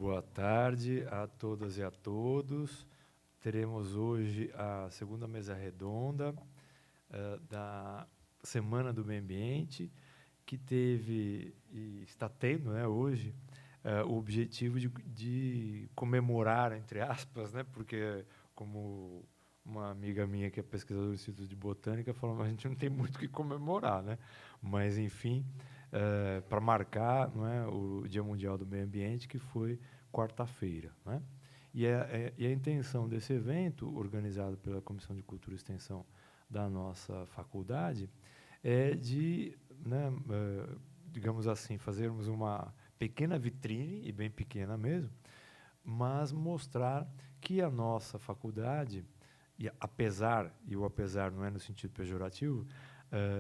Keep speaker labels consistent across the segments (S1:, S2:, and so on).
S1: Boa tarde a todas e a todos. Teremos hoje a segunda mesa redonda da Semana do Meio Ambiente, que teve e está tendo, né, hoje, o objetivo de comemorar, entre aspas, né, porque, como uma amiga minha que é pesquisadora do Instituto de Botânica falou, a gente não tem muito o que comemorar, né? Mas, enfim, para marcar, não é, o Dia Mundial do Meio Ambiente, que foi quarta-feira, né? E a intenção desse evento, organizado pela Comissão de Cultura e Extensão da nossa faculdade, é de, né, digamos assim, fazermos uma pequena vitrine, e bem pequena mesmo, mas mostrar que a nossa faculdade, e o apesar não é no sentido pejorativo,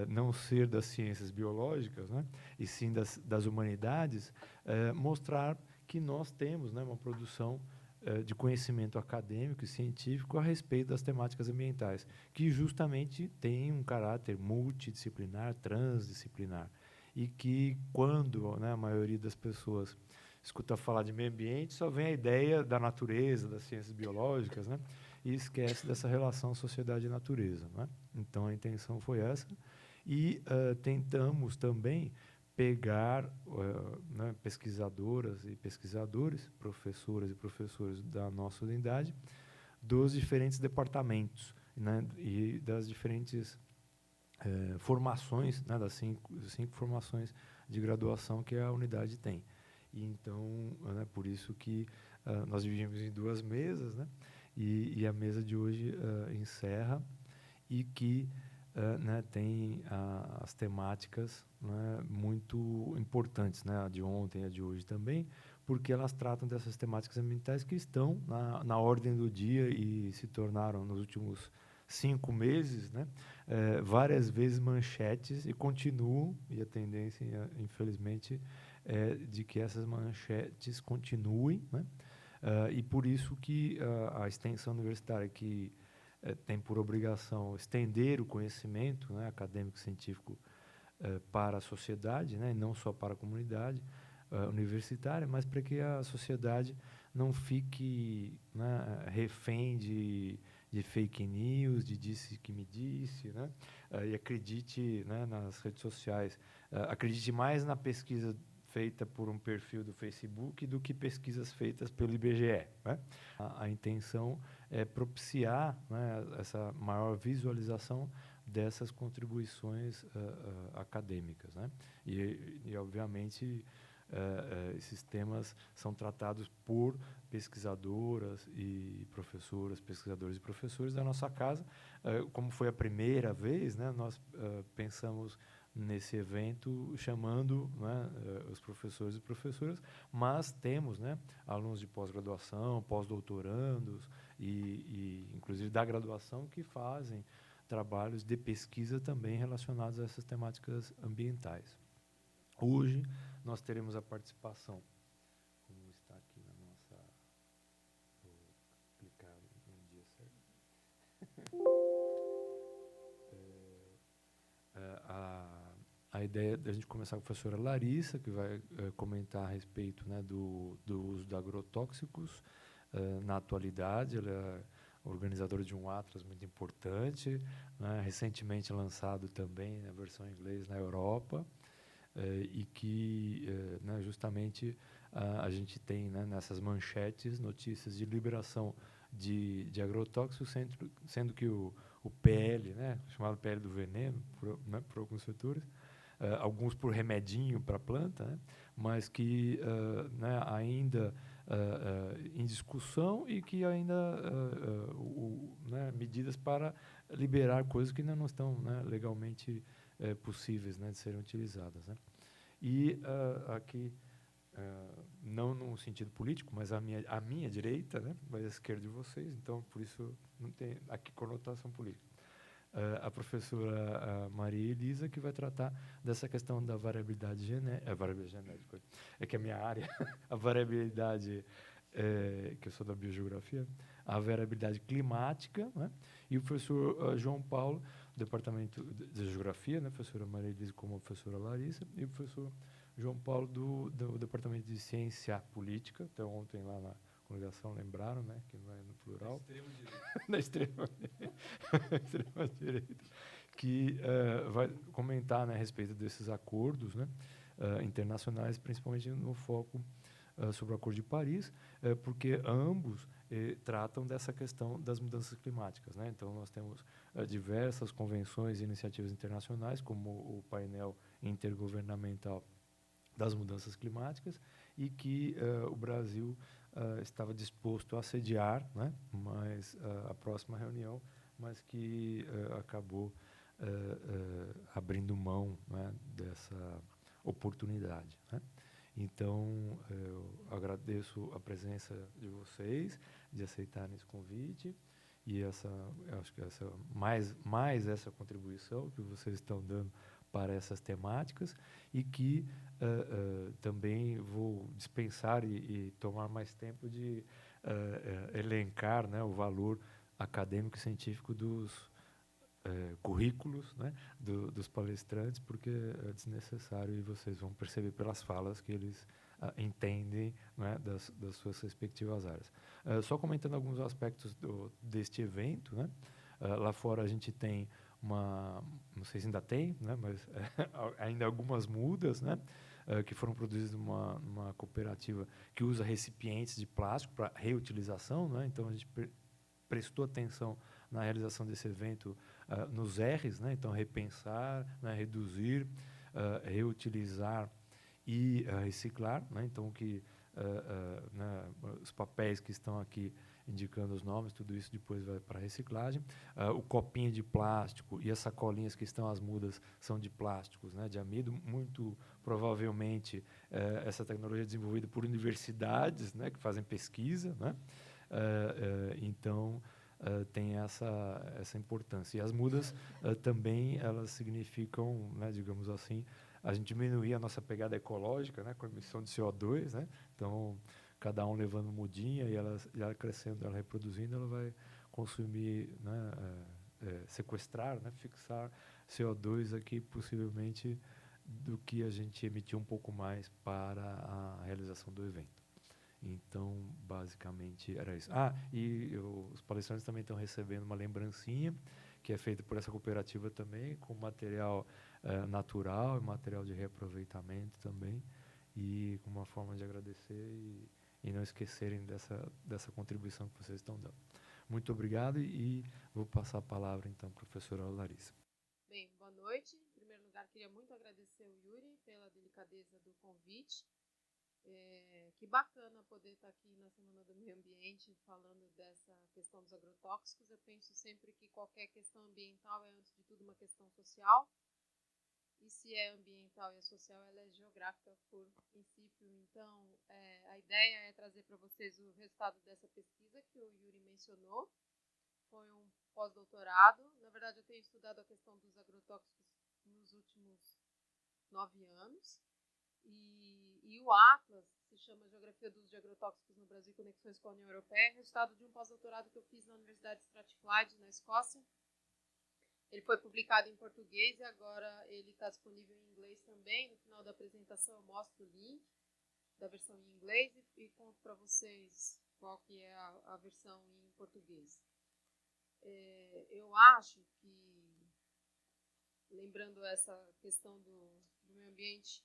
S1: não ser das ciências biológicas, né, e sim das humanidades, mostrar que nós temos, né, uma produção de conhecimento acadêmico e científico a respeito das temáticas ambientais, que justamente tem um caráter multidisciplinar, transdisciplinar, e que quando, né, a maioria das pessoas escuta falar de meio ambiente, só vem a ideia da natureza, das ciências biológicas, né, e esquece dessa relação sociedade e natureza, né? Então a intenção foi essa, e tentamos também pegar né, pesquisadoras e pesquisadores, professoras e professores da nossa unidade, dos diferentes departamentos, né, e das diferentes formações, né, das cinco formações de graduação que a unidade tem. E então, né, por isso que nós dividimos em duas mesas, né, e a mesa de hoje encerra, e que né, tem as temáticas, né, muito importantes, né, a de ontem e a de hoje também, porque elas tratam dessas temáticas ambientais que estão na ordem do dia e se tornaram, nos últimos 5 meses, né, várias vezes manchetes, e continuam, e a tendência, infelizmente, é de que essas manchetes continuem, né, e por isso que a extensão universitária, que tem por obrigação estender o conhecimento, né, acadêmico e científico para a sociedade, né, e não só para a comunidade universitária, mas para que a sociedade não fique, né, refém de fake news, de disse que me disse, né, e acredite, né, nas redes sociais, acredite mais na pesquisa feita por um perfil do Facebook do que pesquisas feitas pelo IBGE, né? A intenção é propiciar, né, essa maior visualização dessas contribuições acadêmicas, né? E obviamente, esses temas são tratados por pesquisadoras e professoras, pesquisadores e professores da nossa casa. Como foi a primeira vez, né, nós pensamos nesse evento chamando, né, os professores e professoras, mas temos, né, alunos de pós-graduação, pós-doutorandos e inclusive da graduação, que fazem trabalhos de pesquisa também relacionados a essas temáticas ambientais. Hoje nós teremos a participação, como está aqui na nossa... Vou clicar no dia certo. A ideia da gente começar com a professora Larissa, que vai comentar a respeito, né, do uso de agrotóxicos na atualidade. Ela é organizadora de um atlas muito importante, né, recentemente lançado também na versão em inglês na Europa, e que né, justamente a gente tem, né, nessas manchetes notícias de liberação de agrotóxicos, sendo que o PL, né, chamado PL do veneno, por alguns setores, alguns por remedinho para a planta, né, mas que né, ainda em discussão, e que ainda né, medidas para liberar coisas que ainda não estão, né, legalmente possíveis, né, de serem utilizadas, né. E aqui, não no sentido político, mas a minha direita, né, mas a esquerda de vocês, então por isso não tem aqui conotação política. A professora Maria Elisa, que vai tratar dessa questão da variabilidade genética, é que é a minha área, a variabilidade, que eu sou da biogeografia, a variabilidade climática, né? E o professor João Paulo, do Departamento de Geografia, né? A professora Maria Elisa como a professora Larissa, e o professor João Paulo, do Departamento de Ciência Política. Então, ontem lá na congregação lembraram, né, que não é no plural. Da extrema direita. Que vai comentar, né, a respeito desses acordos, né, internacionais, principalmente no foco sobre o Acordo de Paris, porque ambos tratam dessa questão das mudanças climáticas, né? Então, nós temos diversas convenções e iniciativas internacionais, como o painel intergovernamental das mudanças climáticas, e que o Brasil estava disposto a sediar, né, mas a próxima reunião, mas que acabou abrindo mão, né, dessa oportunidade, né? Então, eu agradeço a presença de vocês, de aceitarem esse convite, e eu acho que mais essa contribuição que vocês estão dando para essas temáticas, e que também vou dispensar e tomar mais tempo de elencar, né, o valor acadêmico e científico dos currículos, né, dos palestrantes, porque é desnecessário, e vocês vão perceber pelas falas que eles entendem, né, das suas respectivas áreas. Só comentando alguns aspectos deste evento, né, lá fora a gente tem não sei se ainda tem, né, mas ainda algumas mudas, né, que foram produzidas numa cooperativa que usa recipientes de plástico para reutilização, né, então a gente prestou atenção na realização desse evento nos R's, né, então repensar, né, reduzir, reutilizar e reciclar, né, então né, os papéis que estão aqui indicando os nomes, tudo isso depois vai para a reciclagem. O copinho de plástico e as sacolinhas que estão as mudas são de plásticos, né, de amido, muito provavelmente essa tecnologia é desenvolvida por universidades, né, que fazem pesquisa, né, então tem essa importância. E as mudas também elas significam, né, digamos assim, a gente diminuir a nossa pegada ecológica, né, com a emissão de CO2, né? Então, cada um levando mudinha e ela crescendo, ela reproduzindo, ela vai consumir, né, sequestrar, né, fixar CO2 aqui, possivelmente, do que a gente emitiu um pouco mais para a realização do evento. Então, basicamente, era isso. E os palestrantes também estão recebendo uma lembrancinha, que é feita por essa cooperativa também, com material natural e material de reaproveitamento também, e com uma forma de agradecer e não esquecerem dessa contribuição que vocês estão dando. Muito obrigado, e vou passar a palavra, então, para a professora Larissa.
S2: Bem, boa noite. Em primeiro lugar, queria muito agradecer o Yuri pela delicadeza do convite. Que bacana poder estar aqui na Semana do Meio Ambiente falando dessa questão dos agrotóxicos. Eu penso sempre que qualquer questão ambiental é, antes de tudo, uma questão social. E se é ambiental e é social, ela é geográfica por princípio. Então, a ideia é trazer para vocês o resultado dessa pesquisa que o Yuri mencionou. Foi um pós-doutorado. Na verdade, eu tenho estudado a questão dos agrotóxicos nos últimos 9 anos. E o Atlas, que se chama Geografia dos Agrotóxicos no Brasil e Conexões com a União Europeia, é resultado de um pós-doutorado que eu fiz na Universidade de Strathclyde, na Escócia. Ele foi publicado em português e agora ele está disponível em inglês também. No final da apresentação eu mostro o link da versão em inglês e conto para vocês qual que é a versão em português. Eu acho que, lembrando essa questão do meio ambiente,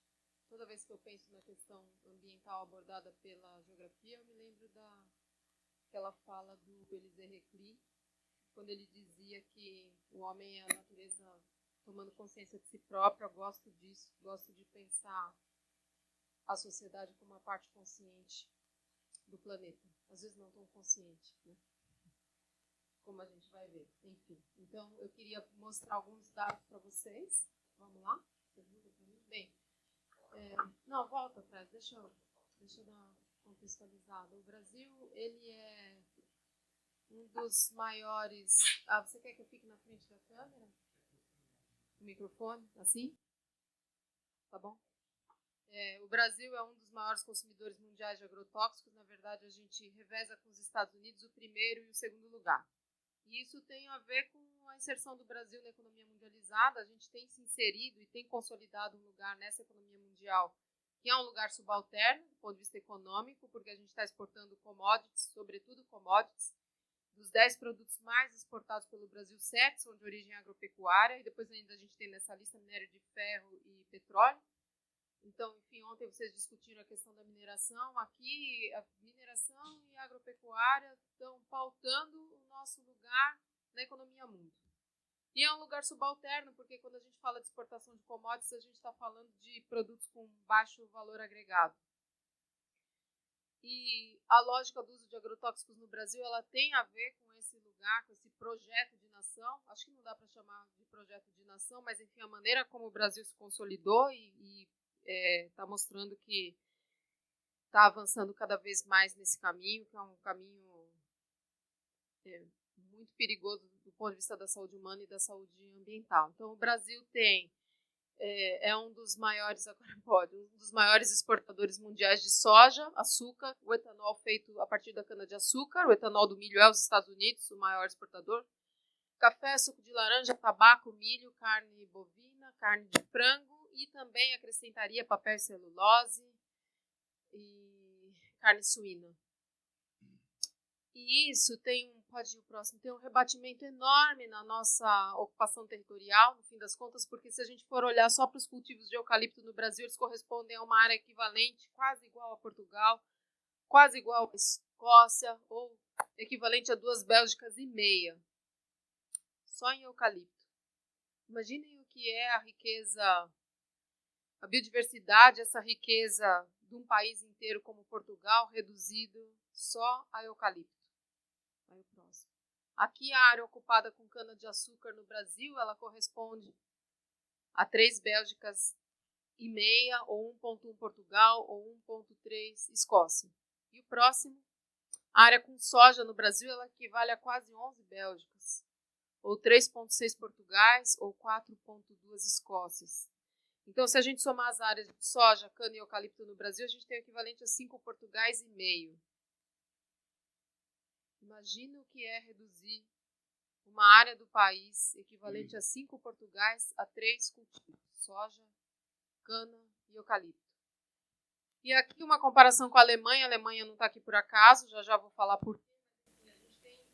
S2: toda vez que eu penso na questão ambiental abordada pela geografia, eu me lembro daquela fala do Élisée Reclus, quando ele dizia que o homem é a natureza tomando consciência de si própria. Eu gosto disso, gosto de pensar a sociedade como uma parte consciente do planeta. Às vezes não tão consciente, né? Como a gente vai ver. Enfim, então eu queria mostrar alguns dados para vocês. Vamos lá? Bem, não, volta atrás, deixa eu dar uma contextualizada. O Brasil, ele é um dos maiores... você quer que eu fique na frente da câmera? O microfone, assim? Tá bom? O Brasil é um dos maiores consumidores mundiais de agrotóxicos. Na verdade, a gente reveza com os Estados Unidos o primeiro e o segundo lugar. E isso tem a ver com a inserção do Brasil na economia mundializada. A gente tem se inserido e tem consolidado um lugar nessa economia mundial que é um lugar subalterno, do ponto de vista econômico, porque a gente está exportando commodities, sobretudo commodities. Dos 10 produtos mais exportados pelo Brasil, 7 são de origem agropecuária, e depois ainda a gente tem nessa lista minério de ferro e petróleo. Então, enfim, ontem vocês discutiram a questão da mineração. Aqui, a mineração e a agropecuária estão pautando o nosso lugar na economia mundo. E é um lugar subalterno, porque quando a gente fala de exportação de commodities, a gente está falando de produtos com baixo valor agregado. E a lógica do uso de agrotóxicos no Brasil, ela tem a ver com esse lugar, com esse projeto de nação. Acho que não dá para chamar de projeto de nação, mas, enfim, a maneira como o Brasil se consolidou e está mostrando que está avançando cada vez mais nesse caminho, que é um caminho muito perigoso do ponto de vista da saúde humana e da saúde ambiental. Então, o Brasil é um dos maiores exportadores mundiais de soja, açúcar, o etanol feito a partir da cana-de-açúcar, o etanol do milho é os Estados Unidos, o maior exportador, café, suco de laranja, tabaco, milho, carne bovina, carne de frango, e também acrescentaria papel e celulose e carne suína. E isso tem um rebatimento enorme na nossa ocupação territorial, no fim das contas, porque se a gente for olhar só para os cultivos de eucalipto no Brasil, eles correspondem a uma área equivalente, quase igual a Portugal, quase igual a Escócia, ou equivalente a 2 Bélgicas e meia, só em eucalipto. Imaginem o que é a riqueza, a biodiversidade, essa riqueza de um país inteiro como Portugal, reduzido só a eucalipto. Aí o próximo. Aqui a área ocupada com cana-de-açúcar no Brasil, ela corresponde a 3 Bélgicas e meia, ou 1,1 Portugal, ou 1,3 Escócia. E o próximo, a área com soja no Brasil, ela equivale a quase 11 Bélgicas, ou 3,6 Portugais, ou 4,2 Escócias. Então, se a gente somar as áreas de soja, cana e eucalipto no Brasil, a gente tem o equivalente a 5 Portugais e meio. Imagina o que é reduzir uma área do país equivalente a 5 Portugais a 3 cultivos, soja, cana e eucalipto. E aqui uma comparação com a Alemanha não está aqui por acaso, já vou falar por quê. A gente tem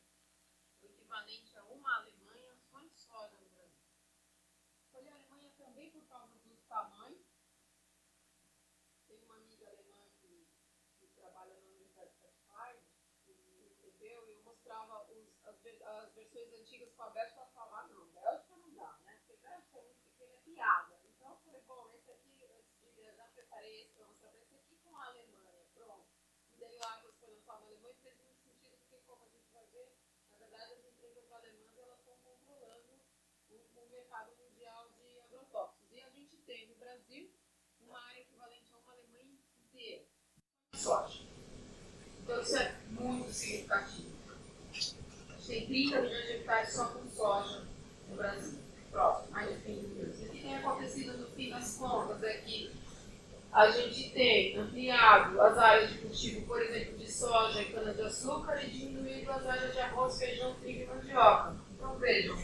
S2: o equivalente a uma Alemanha só em soja no Brasil. Escolhi a Alemanha também por causa do tamanho. Tem uma amiga alemã que trabalha na Universidade de Satisfy, eu mostrava as versões antigas com a Bélgica, ela falava, não, Bélgica não dá, né? Porque Bélgica é muito pequena, é piada. Então eu falei, bom, esse aqui, antes de viajar, preparei esse para mostrar para esse aqui com a Alemanha, pronto. E daí o Atlas foi lançado na Alemanha e fez muito sentido, porque como a gente vai ver, na verdade as empresas alemãs, elas estão controlando o mercado mundial de agrotóxicos. E a gente tem no Brasil uma área equivalente a uma Alemanha inteira. Soja. Então isso é muito significativo. A gente tem 30 milhões de hectares só com soja no Brasil. Próximo, mais de 30 milhões. O que tem acontecido no fim das contas é que a gente tem ampliado as áreas de cultivo, por exemplo, de soja e cana-de-açúcar e diminuído as áreas de arroz, feijão, trigo e mandioca. Então vejam,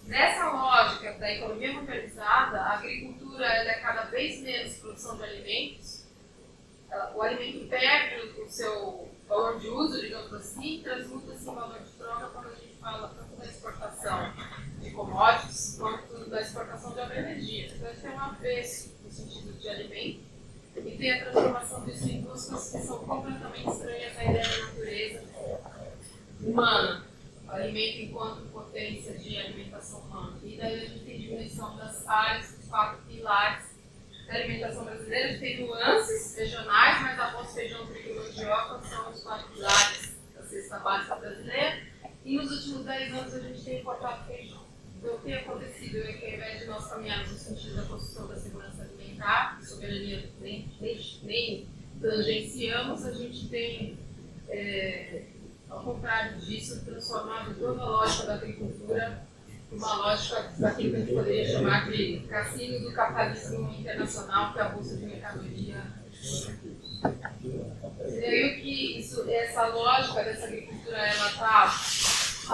S2: nessa lógica da economia mundializada, a agricultura ela é cada vez menos produção de alimentos. O alimento perde o seu valor de uso, digamos assim, e transmuta-se em valor de troca quando a gente fala tanto da exportação de commodities quanto da exportação de agroenergia. Então, a gente tem um avesso no sentido de alimento e tem a transformação disso em duas coisas que são completamente estranhas à ideia da natureza humana, o alimento enquanto potência de alimentação humana. E daí a gente tem diminuição das áreas, dos 4 pilares da alimentação brasileira. A gente tem nuances regionais, mas arroz, feijão, trigo e mandioca são os 4 pilares da cesta básica brasileira. E nos últimos 10 anos a gente tem importado feijão. Então, o que tem acontecido é que, ao invés de nós caminharmos no sentido da construção da segurança alimentar, que soberania nem tangenciamos, a gente tem, ao contrário disso, transformado toda a lógica da agricultura uma lógica daquilo que a gente poderia chamar de cassino do capitalismo internacional, que é a bolsa de mercadoria. E aí que essa lógica dessa agricultura ela está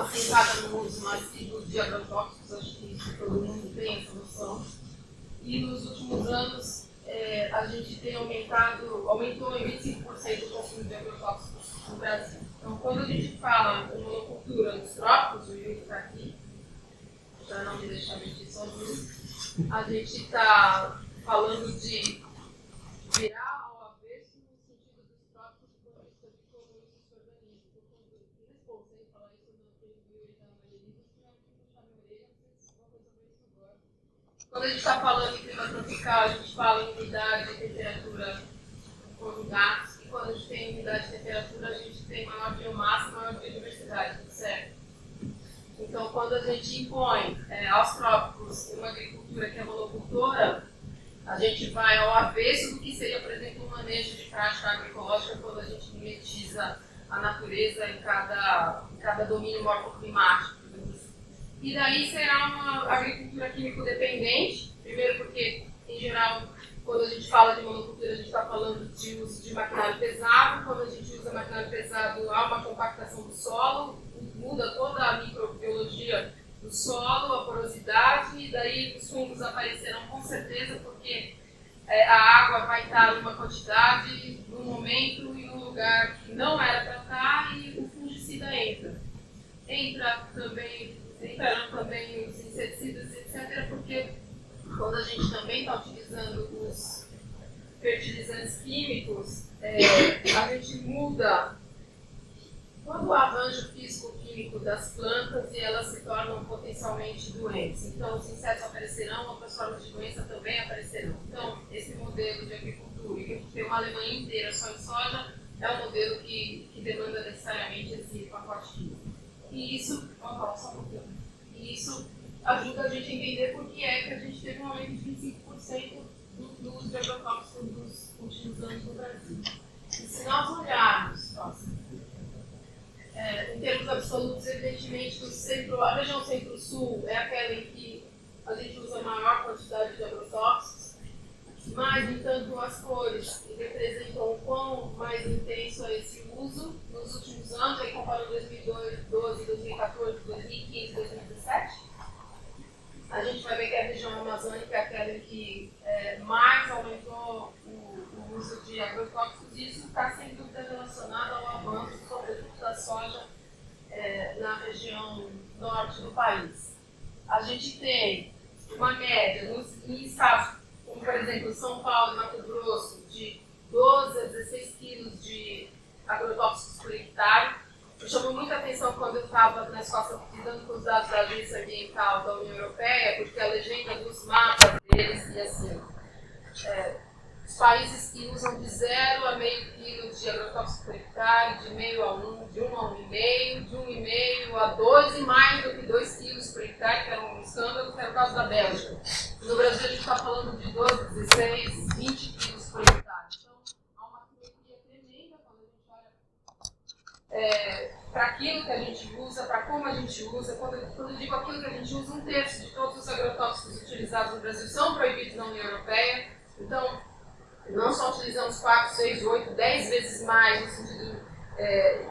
S2: assentada no uso massivo de agrotóxicos, acho que todo mundo tem essa noção. E nos últimos anos a gente tem aumentou em 25% o consumo de agrotóxicos no Brasil. Então, quando a gente fala em monocultura nos trópicos, o Yuri está aqui, para não me deixar mentir sozinho, a gente está falando de virar ao avesso no sentido dos trópicos do ponto de vista de como isso se organiza. Então, quando eu respondei falar isso no Yuri da Maria, eu puxar minha orelha, vocês vão resolver isso agora. Quando a gente está falando em clima tropical, a gente fala em umidade e temperatura conjugados, e quando a gente tem umidade e temperatura, a gente tem maior biomassa e maior biodiversidade, certo? Então, quando a gente impõe aos trópicos uma agricultura que é monocultora, a gente vai ao avesso do que seria, por exemplo, um manejo de prática agroecológica quando a gente mimetiza a natureza em cada domínio morfoclimático. E daí será uma agricultura químico-dependente, primeiro porque, em geral, quando a gente fala de monocultura, a gente está falando de uso de maquinário pesado. Quando a gente usa maquinário pesado, há uma compactação do solo, muda toda a microbiologia do solo, a porosidade, e daí os fungos aparecerão com certeza, porque a água vai estar numa quantidade, num momento e num lugar que não era para estar, e o fungicida entra. Entrarão também os inseticidas, etc., porque quando a gente também está utilizando os fertilizantes químicos, a gente muda todo o arranjo físico-químico das plantas e elas se tornam potencialmente doentes. Então, os insetos aparecerão, outras formas de doença também aparecerão. Então, esse modelo de agricultura, que tem uma Alemanha inteira só em soja, é um modelo que demanda necessariamente esse pacote químico. E isso ajuda a gente a entender por que é que a gente teve um aumento de 25% do uso de agrotóxicos dos últimos anos no Brasil. E se nós olharmos, em termos absolutos, evidentemente, a região centro-sul é aquela em que a gente usa a maior quantidade de agrotóxicos, mas, entanto, as cores representam o quão mais intenso é esse uso nos últimos anos, aí comparando 2012, 2014, 2015, 2017. A gente vai ver que a região amazônica é aquela em que mais aumentou o uso de agrotóxicos, e isso está sem dúvida relacionado ao avanço, sobretudo da soja na região norte do país. A gente tem uma média em estados como, por exemplo, São Paulo e Mato Grosso, de 12 a 16 quilos de agrotóxicos por hectare. Me chamou muita atenção quando eu estava na Escócia lidando com os dados da Agência Ambiental da União Europeia, porque a legenda dos mapas deles ia assim: os países que usam de 0 a meio quilo de agrotóxico por hectare, de meio a 1, de 1 a 1,5, de 1,5 a 2 e mais do que 2 quilos por hectare, que era um escândalo, que era o caso da Bélgica. No Brasil a gente está falando de 12, 16, 20 quilos por hectare. Então há uma simetria tremenda quando a gente olha para aquilo que a gente usa, para como a gente usa. Quando eu digo aquilo que a gente usa, 1/3 de todos os agrotóxicos utilizados no Brasil são proibidos na União Europeia. Então, não só utilizamos 4, 6, 8, 10 vezes mais no sentido,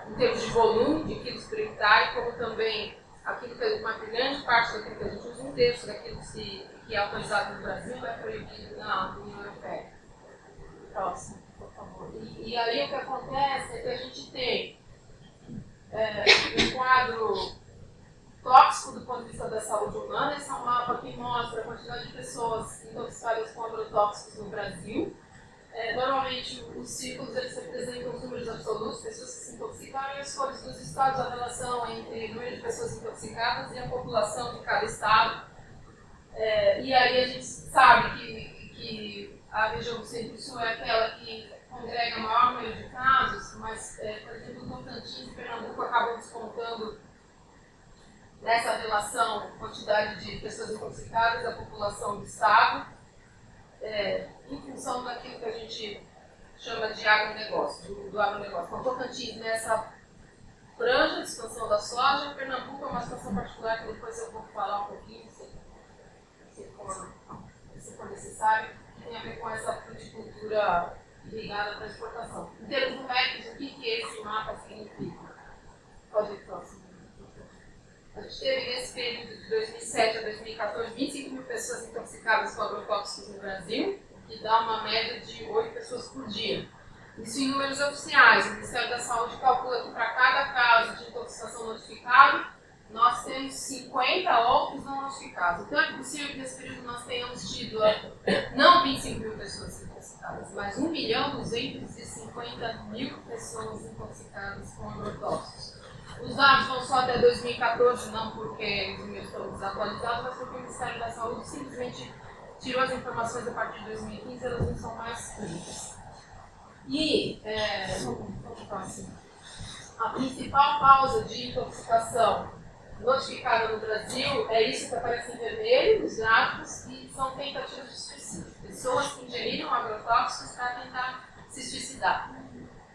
S2: em termos de volume de quilos por hectare, como também aquilo que uma grande parte daquilo que a gente usa, 1/3 daquilo que é autorizado no Brasil é proibido na União Europeia. Próximo, por favor. E aí o que acontece é que a gente tem um quadro tóxico do ponto de vista da saúde humana. Esse é um mapa que mostra a quantidade de pessoas intoxicadas com agrotóxicos no Brasil. Normalmente os círculos eles representam os números absolutos, pessoas que se intoxicaram, e as cores dos estados, a relação entre o número de pessoas intoxicadas e a população de cada estado. E aí a gente sabe que a região do Centro-Sul é aquela que congrega maior número de casos, mas, por exemplo, o Tocantins e Pernambuco acabam descontando nessa relação quantidade de pessoas intoxicadas da população do estado, em função daquilo que a gente chama de agronegócio, do agronegócio. Então, Tocantins nessa franja de expansão da soja, Pernambuco é uma situação particular que depois eu vou falar um pouquinho, se for necessário, que tem a ver com essa fruticultura ligada para a exportação. Em termos numéricos, o que esse mapa significa? Pode ir próximo. A gente teve nesse período de 2007 a 2014 25 mil pessoas intoxicadas com agrotóxicos no Brasil. que dá uma média de 8 pessoas por dia. Isso em números oficiais. O Ministério da Saúde calcula que para cada caso de intoxicação notificado, nós temos 50 outros não notificados. Então é possível que nesse período nós tenhamos tido não 25 mil pessoas intoxicadas, mas 1.250.000 pessoas intoxicadas com agrotóxicos. Os dados vão só até 2014, não porque os números estão desatualizados, mas porque o Ministério da Saúde simplesmente tirou as informações a partir de 2015 e elas não são mais públicas. E, vamos próximo. A principal causa de intoxicação notificada no Brasil é isso que aparece em vermelho, os gráficos, que são tentativas de suicídio. Pessoas que ingeriram agrotóxicos para tentar se suicidar.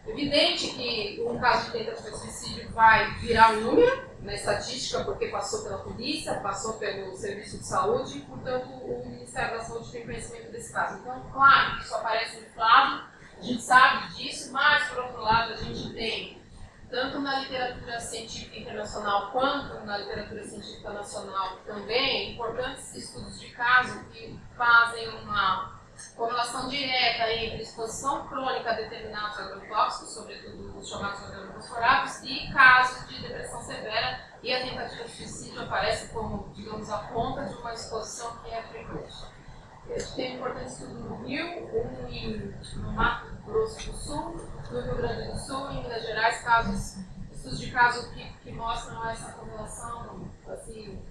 S2: Evidente que um caso de tentativa de suicídio vai virar um número na estatística, porque passou pela polícia, passou pelo serviço de saúde, e, portanto, o Ministério da Saúde tem conhecimento desse caso. Então, claro que isso aparece inflado, a gente sabe disso, mas, por outro lado, a gente tem, tanto na literatura científica internacional quanto na literatura científica nacional também, importantes estudos de caso que fazem uma correlação direta entre exposição crônica a determinados agrotóxicos, sobretudo os chamados organofosforados, e casos de depressão severa, e a tentativa de suicídio aparece como, digamos, a ponta de uma exposição que é frequente. A gente tem um importante estudo no Rio, no Mato Grosso do Sul, no Rio Grande do Sul e em Minas Gerais, estudos de caso que mostram essa correlação assim,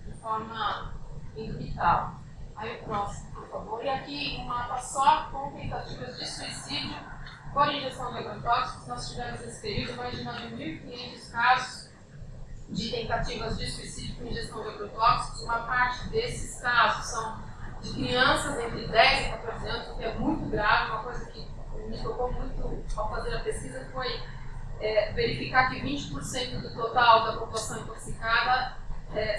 S2: de forma indubitável. Aí o próximo, por favor. E aqui um mapa só com tentativas de suicídio por ingestão de agrotóxicos. Nós tivemos nesse período mais de 9.500 casos de tentativas de suicídio por ingestão de agrotóxicos. Uma parte desses casos são de crianças entre 10 e 14 anos, o que é muito grave. Uma coisa que me tocou muito ao fazer a pesquisa foi verificar que 20% do total da população intoxicada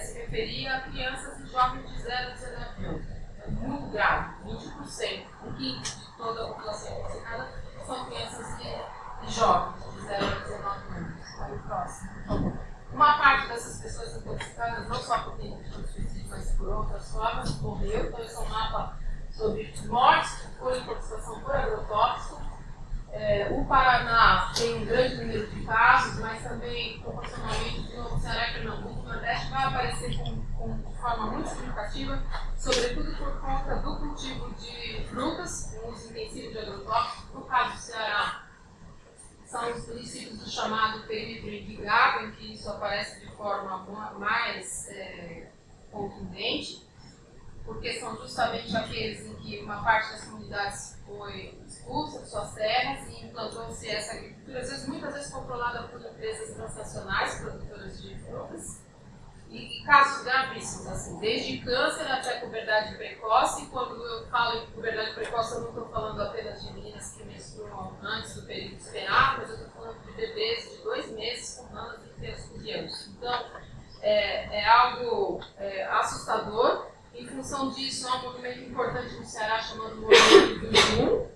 S2: se referia a crianças e jovens de 0 a 19 anos. É muito grave, 20%. Um quinto de toda a população intoxicada são crianças e jovens de 0 a 19 anos. Aí o próximo, por favor. Uma parte dessas pessoas intoxicadas, não só por tentativa de suicídio, mas por outras formas, morreu. Então, esse é um mapa sobre mortes por intoxicação por agrotóxico. O Paraná tem um grande número de casos, mas também, proporcionalmente, de novo, Ceará e Pernambuco, o Nordeste vai aparecer de forma muito significativa, sobretudo por conta do cultivo de frutas, com uso intensivo de agrotóxicos. No caso do Ceará, são os municípios do chamado perímetro irrigado, em que isso aparece de forma mais contundente, porque são justamente aqueles em que uma parte das comunidades foi expulsa de suas terras e implantou-se essa agricultura, muitas vezes controlada por empresas transnacionais, produtoras de frutas, e casos gravíssimos, assim, desde câncer até puberdade precoce. E quando eu falo em puberdade precoce, eu não estou falando apenas de meninas que menstruam antes do período esperado, mas eu estou falando de bebês de 2 meses com mamas inteiras por anos. Então, é algo assustador. Em função disso, há um movimento importante no Ceará chamado Movimento 21.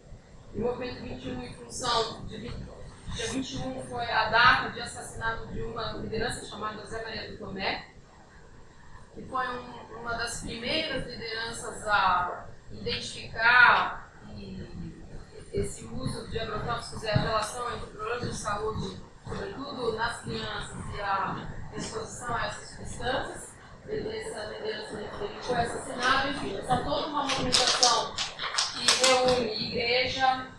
S2: E o Movimento 21, em função de dia 21, foi a data de assassinato de uma liderança chamada José Maria do Tomé, que foi uma das primeiras lideranças a identificar esse uso de agrotóxicos e a relação entre problemas de saúde, sobretudo nas crianças, e a exposição a essas substâncias. Essa liderança dele foi assassinada, enfim, está toda uma movimentação que reúne igreja,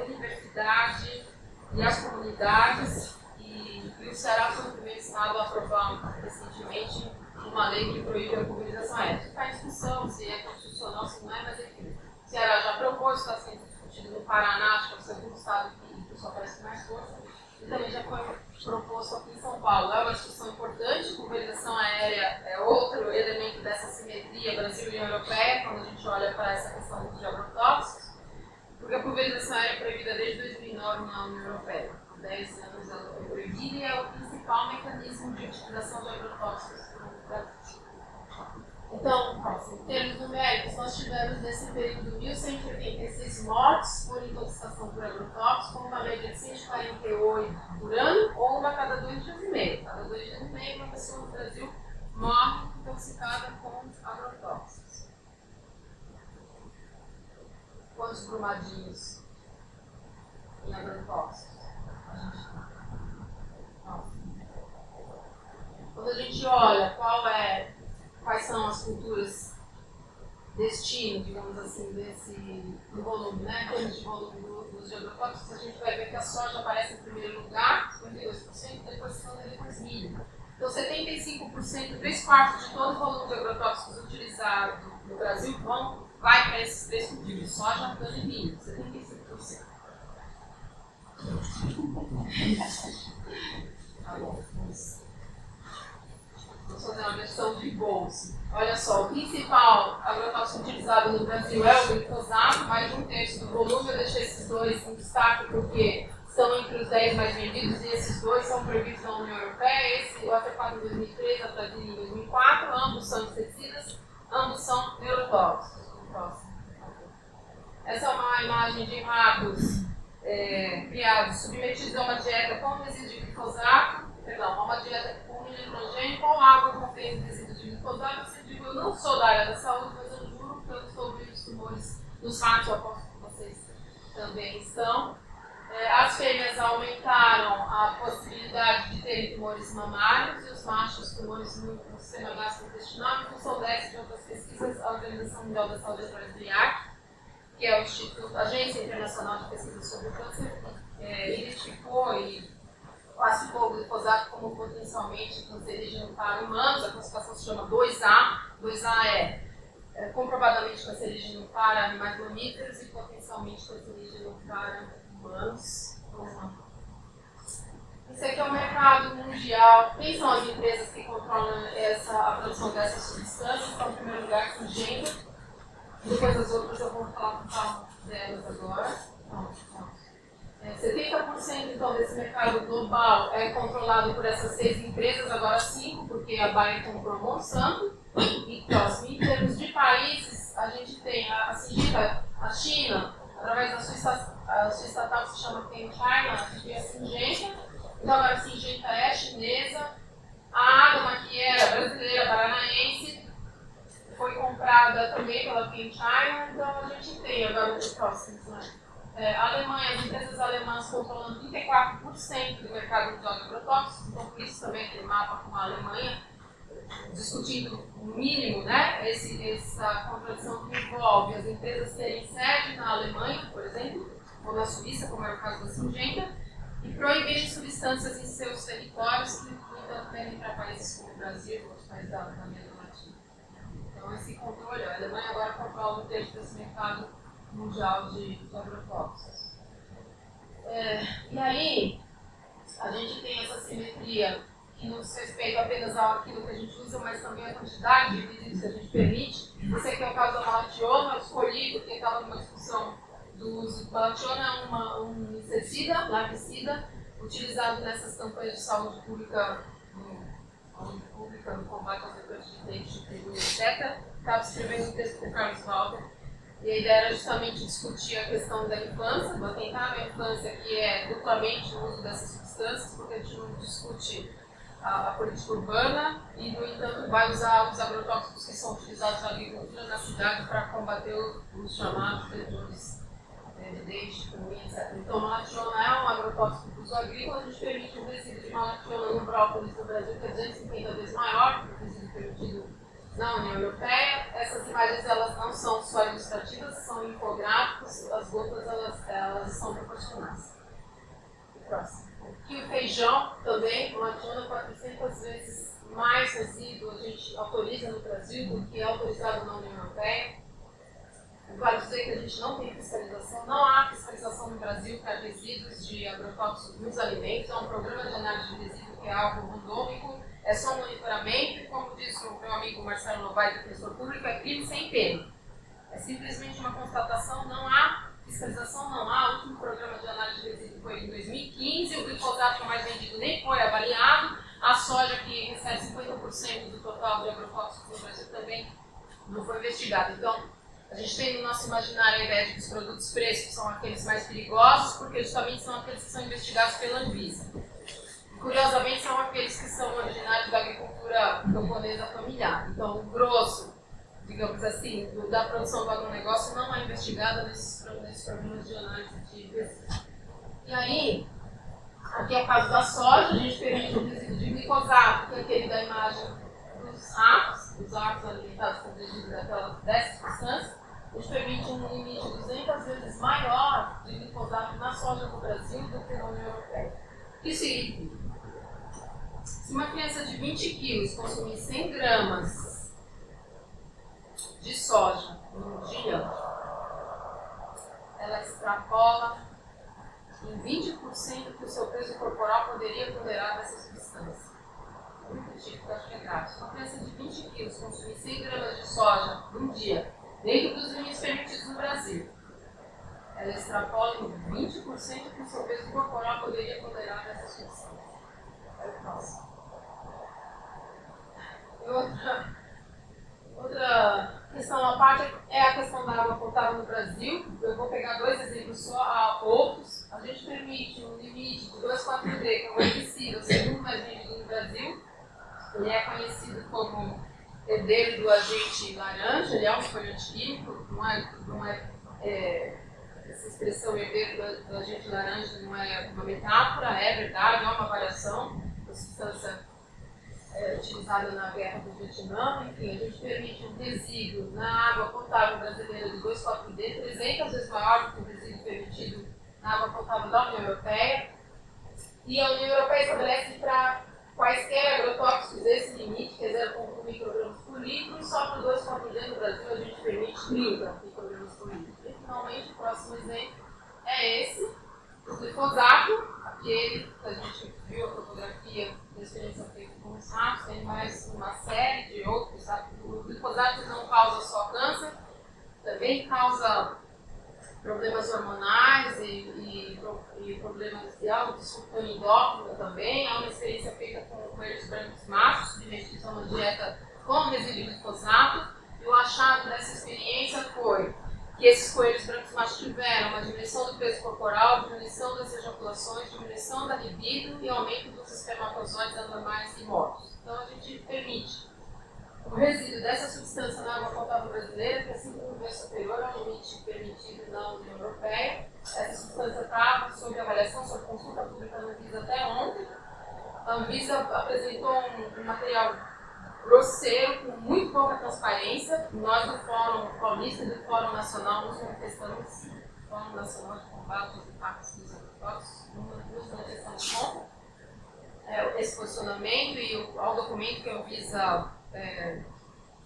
S2: universidade e as comunidades, e o Ceará foi o primeiro estado a aprovar recentemente uma lei que proíbe a pulverização aérea. Está em discussão se é constitucional, se não é, mas enfim, o Ceará já propôs, está sendo discutido no Paraná, acho que é o segundo estado que isso aparece com mais força, e também já foi proposto aqui em São Paulo. É uma discussão importante. Pulverização aérea é outro elemento dessa simetria Brasil e União Europeia, quando a gente olha para essa questão de agrotóxicos, porque a pulverização aérea é proibida desde 2009 na União Europeia. Há 10 anos ela foi proibida e é o principal mecanismo de utilização de agrotóxicos no Brasil. Então, em termos numéricos, nós tivemos nesse período 1.186 mortes por intoxicação por agrotóxicos, com uma média de 148 por ano, ou uma a cada 2 dias e meio. Cada 2 dias e meio, uma pessoa no Brasil morre intoxicada com agrotóxicos. quantos brumadinhos em agrotóxicos a gente tem? Quando a gente olha quais são as culturas destino, digamos assim, do volume, né? Em termos de volume dos agrotóxicos, a gente vai ver que a soja aparece em primeiro lugar, 52%, depois milho. Então, 75%, 3/4 de todo o volume de agrotóxicos utilizado no Brasil vai para esses três cultivos, soja, cana e milho, 75%. Tá bom, vamos fazer uma versão de bolsa. Olha só, o principal agrotóxico utilizado no Brasil é o glifosato, mais de 1/3 do volume. Eu deixei esses dois em destaque porque estão entre os 10 mais vendidos e esses dois são proibidos na União Europeia. Esse, o Atepado em 2003, a Atrazina em 2004, ambos são inseticidas, ambos são neurotóxicos. Essa é uma imagem de ratos criados, submetidos a uma dieta com resíduo de glifosato, uma dieta com nitrogênio, com água contendo resíduo de glifosato. Eu digo, eu não sou da área da saúde, mas eu juro que eu estou vendo os tumores nos ratos, eu aposto que vocês também estão. As fêmeas aumentaram a possibilidade de terem tumores mamários e os machos tumores no sistema gastrointestinal. Em função dessa e de outras pesquisas, a Organização Mundial da Saúde através do IARC, que é o Instituto, Agência Internacional de Pesquisa sobre o Câncer, identificou e classificou o glifosato como potencialmente cancerígeno para humanos. A classificação se chama 2A. 2A é comprovadamente cancerígeno para animais mamíferos e potencialmente cancerígeno para humanos. Esse aqui é o mercado mundial. Quem são as empresas que controlam a produção dessas substâncias? Então, em primeiro lugar, Syngenta. Depois as outras eu vou falar delas agora. 70% então desse mercado global é controlado por essas 6 empresas, agora 5, porque a Bayer comprou Monsanto. Então, em termos de países, a gente tem a Syngenta, a China, através da sua estatal que se chama Chem China, a gente tem a Syngenta. Então agora a Syngenta é chinesa, a Agma, que era brasileira, paranaense, foi comprada também pela Chem China. Então a gente tem agora os próximos, né? A Alemanha, as empresas alemãs controlam 34% do mercado de agrotóxicos, então por isso também aquele mapa com a Alemanha, discutindo o mínimo, né, essa contradição que envolve as empresas terem sede na Alemanha, por exemplo, ou na Suíça, como é o caso da Syngenta, e proibirem substâncias em seus territórios que, no entanto, devem para países como o Brasil e outros países da América Latina. Então, esse controle, a Alemanha agora controla 1/3 desse mercado mundial de agrotóxicos. E aí, a gente tem essa simetria que não diz respeito apenas àquilo que a gente usa, mas também à quantidade de resíduos que a gente permite. Esse aqui é o caso da malationa, eu escolhi porque estava numa discussão do uso. Malationa é um inseticida, larvicida, utilizado nessas campanhas de saúde pública, no combate aos recantes de dente, etc. Estava escrevendo um texto com o Carlos Walter. E a ideia era justamente discutir a questão da infância, do atentar à infância, que é duplamente o uso dessas substâncias, porque a gente não discute a política urbana e, no entanto, vai usar os agrotóxicos que são utilizados na agricultura na cidade para combater os chamados predadores de dente, cunha, etc. Então, malationa é um agrotóxico de uso agrícola. A gente permite um resíduo de malationa no brócolis no Brasil, que é 250 vezes maior que o resíduo permitido na União Europeia. Essas imagens elas não são só ilustrativas, são infográficos, as gotas elas são proporcionais. Próximo. Aqui o feijão também, malationa 400 vezes mais resíduo a gente autoriza no Brasil do que é autorizado na União Europeia. Vale dizer que a gente não tem fiscalização, não há fiscalização no Brasil para resíduos de agrotóxicos nos alimentos. É um programa de análise de resíduo que é algo randômico, é só um monitoramento e, como disse o meu amigo Marcelo Novaes, defensor público, é crime sem pena. É simplesmente uma constatação, não há fiscalização, não há. O último programa de análise de resíduo foi em 2015, o glifosato mais vendido nem foi avaliado, a soja, que recebe 50% do total de agrotóxicos no Brasil, também não foi investigada. Então, a gente tem no nosso imaginário a ideia de que os produtos frescos são aqueles mais perigosos, porque justamente são aqueles que são investigados pela Anvisa. E, curiosamente, são aqueles que são originários da agricultura camponesa familiar. Então, o grosso digamos assim, da produção do agronegócio não é investigada nesses programas de análise de resíduos. E aí, aqui é o caso da soja, a gente permite um resíduo de glifosato, que é aquele da imagem dos ratos alimentados com resíduos dessa substância. A gente permite um limite 200 vezes maior de glifosato na soja no Brasil do que na União Europeia. O que significa? Se uma criança de 20 quilos consumir 100 gramas de soja num dia, ela extrapola em 20% que o seu peso corporal poderia tolerar dessa substância. Muito típico, acho que é grátis. Uma criança de 20 quilos consumir 100 gramas de soja num dia, dentro dos limites permitidos no Brasil, ela extrapola em 20% que o seu peso corporal poderia tolerar dessa substância. É o próximo. Outra questão à parte é a questão da água potável no Brasil. Eu vou pegar dois exemplos só, outros. A gente permite um limite de 2,4-D, que é um herbicida, o segundo mais vendido no Brasil. Ele é conhecido como herdeiro do agente laranja, ele é um esfoliante químico, essa expressão herdeiro do agente laranja não é uma metáfora, é verdade, é uma variação da substância utilizada na guerra do Vietnã. Enfim, a gente permite um resíduo na água potável brasileira de 2,4-D, 300 vezes maior do que o resíduo permitido na água potável da União Europeia. E a União Europeia estabelece para quaisquer agrotóxicos esse limite, que é 0,1 microgramas por litro, e só para 2,4-D no Brasil a gente permite 30 microgramas por litro. E finalmente, o próximo exemplo é esse, o glifosato, aquele que a gente viu a fotografia da experiência feita com os ratos, tem mais uma série de outros. O glifosato não causa só câncer, também causa problemas hormonais e problemas de autodisfunção endócrina também. Há uma experiência feita com coelhos brancos machos, de restrição uma dieta com resíduo de glifosato, e o achado dessa experiência foi que esses coelhos brancos machos tiveram uma diminuição do peso corporal, diminuição das ejaculações, diminuição da libido e aumento dos espermatozoides anormais e mortos. Então a gente permite o resíduo dessa substância na água potável brasileira, que é 5 vezes superior ao limite permitido na União Europeia. Essa substância estava sob avaliação, sob consulta pública na Anvisa até ontem. A Anvisa apresentou um material grosseiro, com muito pouca transparência. Nós do Fórum Paulista e do Fórum Nacional nos manifestamos, Fórum Nacional de Combate aos Impactos dos Agrotóxicos, nos manifestamos contra esse posicionamento, e ao documento que a Anvisa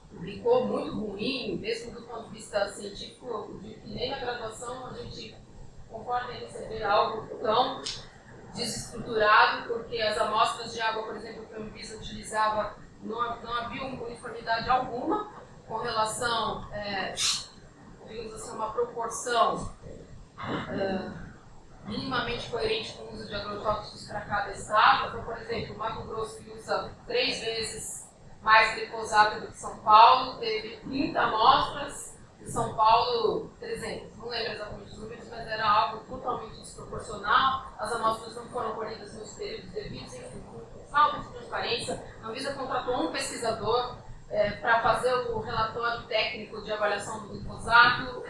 S2: publicou, muito ruim, mesmo do ponto de vista científico, de que nem na graduação a gente concorda em receber algo tão desestruturado, porque as amostras de água, por exemplo, que a Anvisa utilizava, não havia uniformidade alguma com relação, digamos assim, uma proporção minimamente coerente com o uso de agrotóxicos para cada estado. Então, por exemplo, o Mato Grosso, que usa 3 vezes mais glifosato do que São Paulo, teve 30 amostras, e São Paulo 300. Não lembro exatamente os números, mas era algo totalmente desproporcional. As amostras não foram colhidas nos períodos devidos, enfim, falta de transparência. A Anvisa contratou um pesquisador para fazer o relatório técnico de avaliação do glifosato.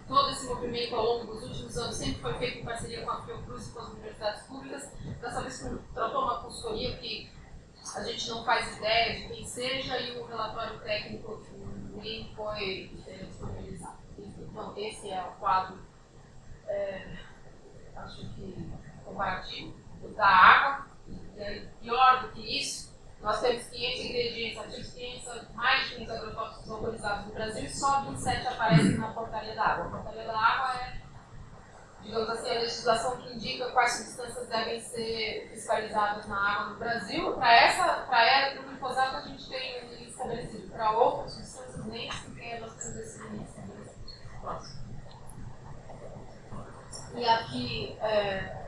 S2: Todo esse movimento ao longo dos últimos anos sempre foi feito em parceria com a Fiocruz e com as universidades públicas. Dessa vez tratou uma consultoria que a gente não faz ideia de quem seja, e o relatório técnico nem foi disponibilizado. Então, esse é o quadro, acho que comparativo, da água. E aí, pior do que isso, nós temos 500 ingredientes ativos, 500, mais de 500 agrotóxicos autorizados no Brasil, e só 27 aparecem na portaria da água. A portaria da água é, digamos assim, a legislação que indica quais substâncias devem ser fiscalizadas na água no Brasil. Para ela, para o glifosato, a gente tem um limite estabelecido. Para outras substâncias, nem sequer nós temos esse limite estabelecido. Próximo. E aqui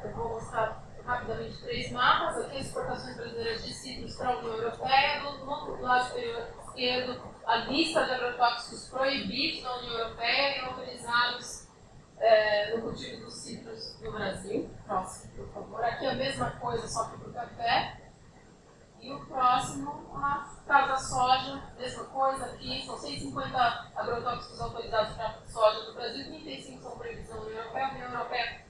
S2: eu vou mostrar rapidamente 3 mapas. Aqui as exportações brasileiras de cítricos para a União Europeia. No lado superior esquerdo, a lista de agrotóxicos proibidos na União Europeia e autorizados no cultivo dos cítricos no Brasil. Próximo, por favor. Aqui a mesma coisa, só que para o café. E o próximo, a caso da soja, mesma coisa aqui, são 150 agrotóxicos autorizados para soja no Brasil, 35 são proibidos na União Europeia. A União Europeia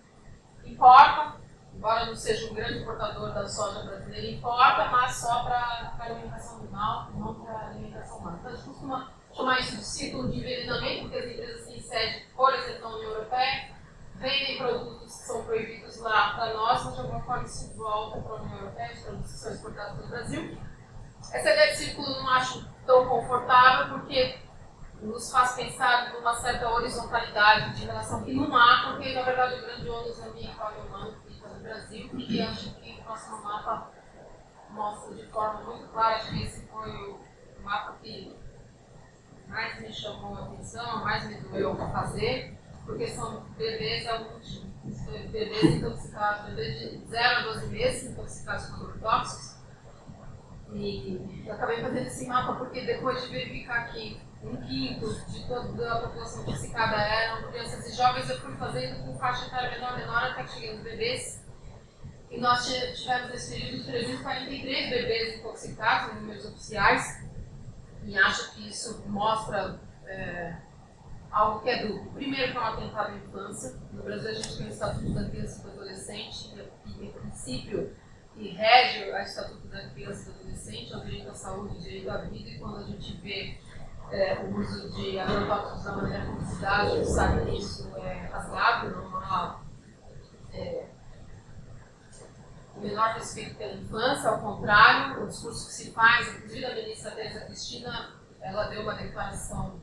S2: importa, embora não seja um grande importador da soja brasileira, importa, mas só para alimentação animal, não para alimentação humana. Então a gente costuma chamar isso de ciclo de envenenamento, porque as empresas têm sede, por exemplo, na União Europeia, vendem produtos que são proibidos lá para nós, mas de alguma forma isso volta para a União Europeia, os produtos que são exportados pelo Brasil. Essa ideia de círculo eu não acho tão confortável, porque nos faz pensar numa certa horizontalidade de relação que não há, porque na verdade o grande ônus ambiental e humano fica no Brasil, e acho que o próximo mapa mostra de forma muito clara, acho que esse foi o mapa que mais me chamou a atenção, mais me doeu para fazer, porque são bebês bebês intoxicados, bebês de 0 a 12 meses intoxicados com agrotóxicos. E eu acabei fazendo esse mapa porque depois de verificar que 1/5 de toda a população intoxicada eram crianças e jovens, eu fui fazendo com faixa etária menor até que cheguei nos bebês. E nós tivemos nesse período 343 bebês intoxicados em números oficiais. E acho que isso mostra algo que é duplo. Primeiro, que é um atentado à infância. No Brasil, a gente tem o Estatuto da Criança e do Adolescente, e o princípio que rege o Estatuto da Criança e do Adolescente é o direito à saúde, o direito à vida, e quando a gente vê o uso de agrotóxicos da maneira como se dá, a gente sabe que isso é rasgado, não há o menor respeito pela infância, ao contrário, o discurso que se faz, inclusive a ministra Tereza Cristina, ela deu uma declaração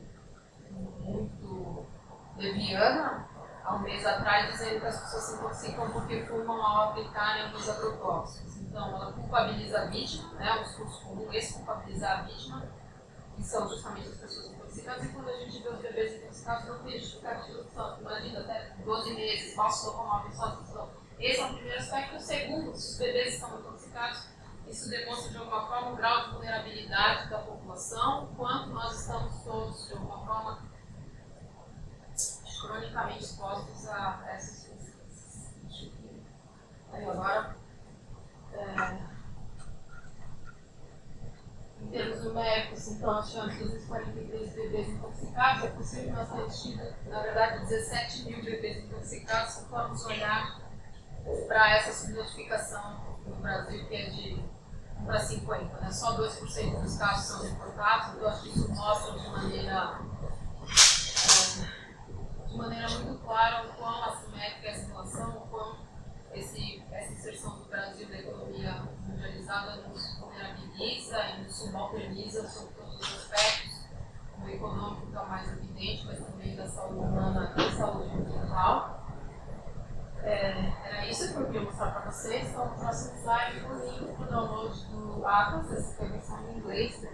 S2: muito leviana, há um mês atrás, dizendo que as pessoas se intoxicam porque fumam ao aplicarem alguns agrotóxicos. Então, ela culpabiliza a vítima, um discurso comum, esse culpabilizar a vítima, que são justamente as pessoas intoxicadas, e quando a gente vê os bebês intoxicados, não tem justificativa, imagina, até 12 meses, mal se locomovem sozinhos. Esse é o primeiro aspecto. O segundo, se os bebês estão intoxicados, isso demonstra de alguma forma o grau de vulnerabilidade da população, quanto nós estamos todos, de alguma forma, cronicamente expostos a essas coisas. Aí agora, em termos numéricos, então, nós tivemos 243 bebês intoxicados. É possível que nós tenhamos tido, na verdade, 17 mil bebês intoxicados, se formos olhar para essa subnotificação no Brasil, que é de 1 para 50, né? Só 2% dos casos são reportados, então acho que isso mostra de maneira muito clara o quão assimétrica é essa relação, o quão essa inserção do Brasil na economia mundializada nos vulnerabiliza e nos subalterniza sobre todos os aspectos. O econômico está mais evidente, mas também da saúde humana e saúde ambiental. Era isso que eu queria mostrar para vocês. Então, o próximo slide, o link para o download do Atlas, essa foi a versão em inglês.